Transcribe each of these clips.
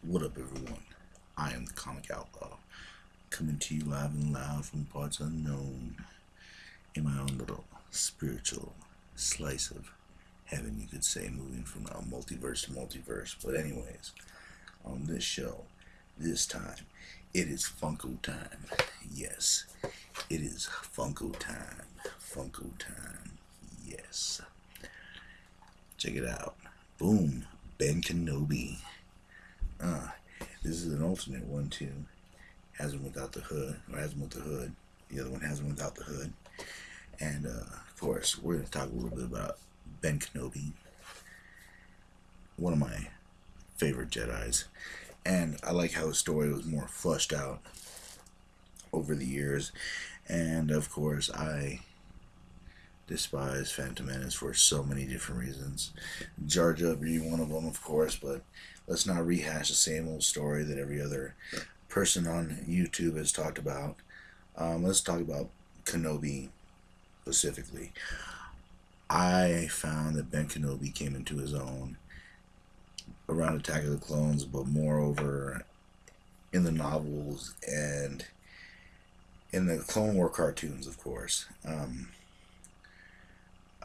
What up, everyone? I am the Comic Outlaw, coming to you live and loud from parts unknown in my own little spiritual slice of heaven, you could say, moving from multiverse to multiverse. But, anyways, on this show, this time, it is Funko time. Yes, it is Funko time. Funko time. Yes. Check it out. Boom. Ben Kenobi. Uh, this is an alternate one too. Has one without the hood, or has one with the hood. The other one has one without the hood. And of course, we're going to talk a little bit about Ben Kenobi, one of my favorite Jedi's. And I like how his story was more fleshed out over the years. And of course, I despise Phantom Menace for so many different reasons. Jar Jar being one of them, of course, but let's not rehash the same old story that every other person on YouTube has talked about. Let's talk about Kenobi specifically. I found that Ben Kenobi came into his own around Attack of the Clones, but moreover in the novels and in the Clone War cartoons, of course.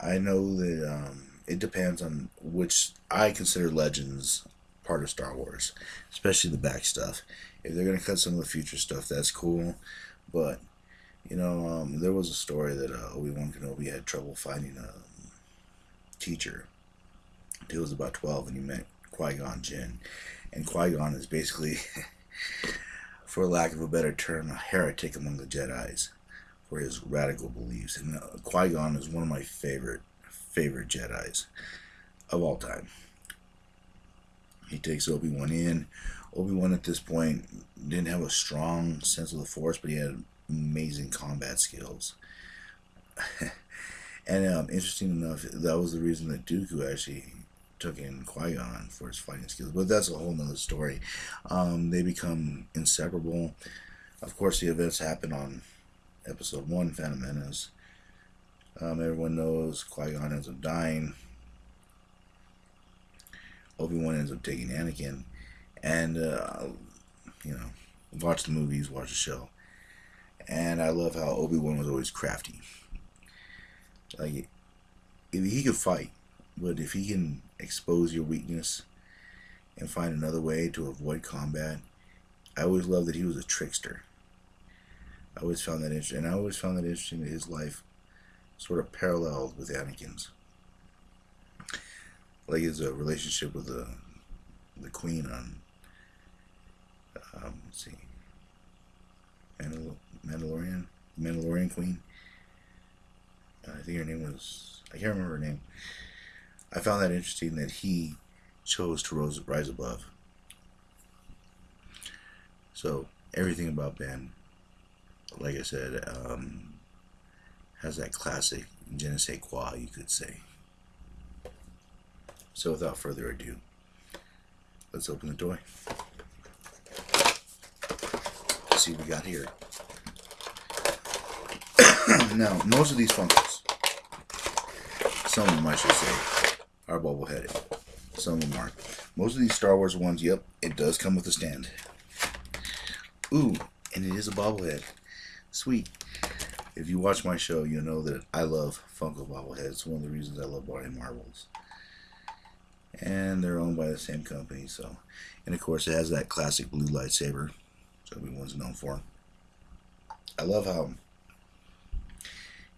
I know that it depends on which I consider Legends part of Star Wars, especially the back stuff. If they're gonna cut some of the future stuff, that's cool. But there was a story that Obi-Wan Kenobi had trouble finding a teacher. He was about 12, and he met Qui-Gon Jinn, and Qui-Gon is basically, for lack of a better term, a heretic among the Jedi's for his radical beliefs. And Qui-Gon is one of my favorite Jedi's of all time. He takes Obi-Wan in. Obi-Wan at this point didn't have a strong sense of the Force, but he had amazing combat skills. And interesting enough, that was the reason that Dooku actually took in Qui-Gon for his fighting skills. But that's a whole nother story. They become inseparable. Of course, the events happen on Episode 1, Phantom Menace. Everyone knows Qui-Gon ends up dying. Obi-Wan ends up taking Anakin. And, watch the movies, watch the show. And I love how Obi-Wan was always crafty. Like, if he could fight, but if he can expose your weakness and find another way to avoid combat, I always loved that he was a trickster. I always found that interesting, and I always found that interesting that his life sort of paralleled with Anakin's. Like his relationship with the queen on, let's see, Mandalorian queen. I think her name was, I can't remember her name. I found that interesting that he chose to rise above. So everything about Ben, like I said, has that classic je ne sais quoi, you could say. So without further ado, let's open the toy. Let's see what we got here. Now, most of these Funkos, some of them I should say, are bubble-headed. Some of them aren't. Most of these Star Wars ones, yep, it does come with a stand. Ooh, and it is a bobblehead. Sweet. If you watch my show, you'll know that I love Funko bobbleheads. It's one of the reasons I love buying marbles. And they're owned by the same company, so. And of course, it has that classic blue lightsaber, which everyone's known for. I love how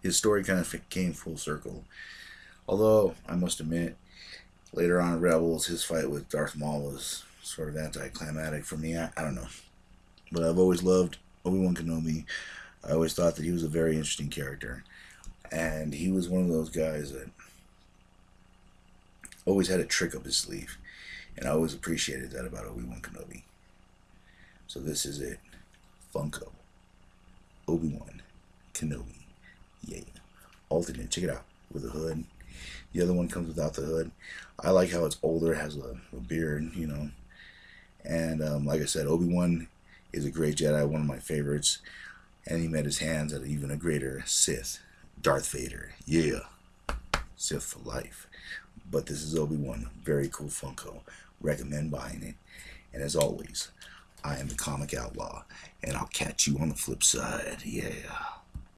his story kind of came full circle. Although, I must admit, later on in Rebels, his fight with Darth Maul was sort of anticlimactic for me. I don't know. But I've always loved Obi-Wan Kenobi. I always thought that he was a very interesting character. And he was one of those guys that always had a trick up his sleeve. And I always appreciated that about Obi-Wan Kenobi. So this is it. Funko. Obi-Wan Kenobi. Yeah. Alternate. Check it out. With a hood. The other one comes without the hood. I like how it's older. It has a beard, And like I said, Obi-Wan is a great Jedi. One of my favorites. And he met his hands at even a greater Sith. Darth Vader. Yeah. Sith for life. But this is Obi-Wan. Very cool Funko. Recommend buying it. And as always, I am the Comic Outlaw, and I'll catch you on the flip side. Yeah.